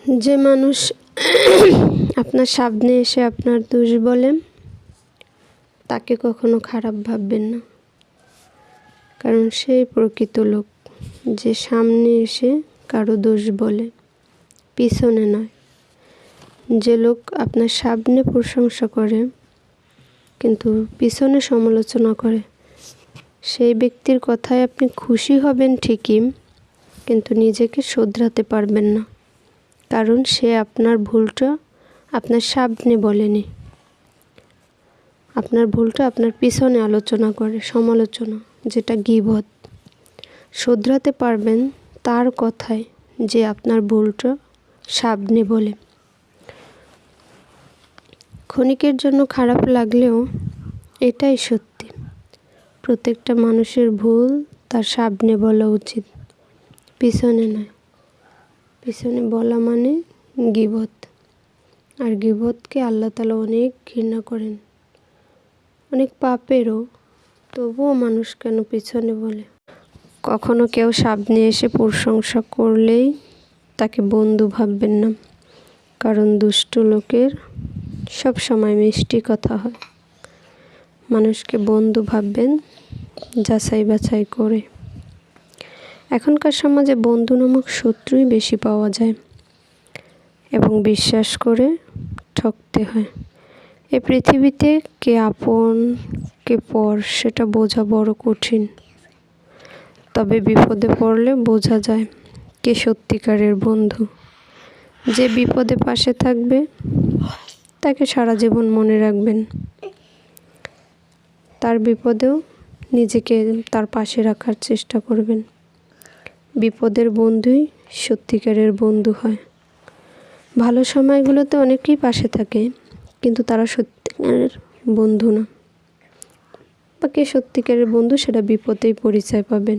যে মানুষ আপনার সামনে এসে আপনার দোষ বলে তাকে কখনো খারাপ ভাববেন না, কারণ সেই প্রকৃত লোক যে সামনে এসে কারো দোষ বলে, পিছনে নয়। যে লোক আপনার সামনে প্রশংসা করে কিন্তু পিছনে সমালোচনা করে, সেই ব্যক্তির কথায় আপনি খুশি হবেন ঠিকই, কিন্তু নিজেকে শোধরাতে পারবেন না, কারণ সে আপনার ভুলটা আপনার সামনে বলেনি, আপনার ভুলটা আপনার পিছনে আলোচনা করে, সমালোচনা, যেটা গীবত। শোধরাতে পারবেন তার কথায়, যে আপনার ভুলটা সামনে বলে। ক্ষণিকের জন্য খারাপ লাগলেও এটাই সত্যি, প্রত্যেকটা মানুষের ভুল তার সামনে বলা উচিত, পিছনে নয়। পিছনে বলা মানে গীবত, আর গীবতকে আল্লাহ তাআলা অনেক ঘৃণা করেন, অনেক পাপেরও। তবুও মানুষ কেন পিছনে বলে? কখনো কেউ সামনে এসে প্রশংসা করলেই তাকে বন্ধু ভাববেন না, কারণ দুষ্ট লোকের সব সময় মিষ্টি কথা হয়। মানুষকে বন্ধু ভাববেন যাচাই বাছাই করে। এখনকার সমাজে বন্ধু নামক শত্রুই বেশি পাওয়া যায় এবং বিশ্বাস করে ঠকতে হয়। এই পৃথিবীতে কে আপন কে পর সেটা বোঝা বড় কঠিন, তবে বিপদে পড়লে বোঝা যায় কে সত্যিকারের বন্ধু। যে বিপদে পাশে থাকবে তাকে সারা জীবন মনে রাখবেন, তার বিপদেও নিজেকে তার পাশে রাখার চেষ্টা করবেন। বিপদের বন্ধুই সত্যিকারের বন্ধু হয়। ভালো সময়গুলোতে অনেকেই পাশে থাকে, কিন্তু তারা সত্যিকারের বন্ধু না। বা কে সত্যিকারের বন্ধু সেটা বিপদেই পরিচয় পাবেন।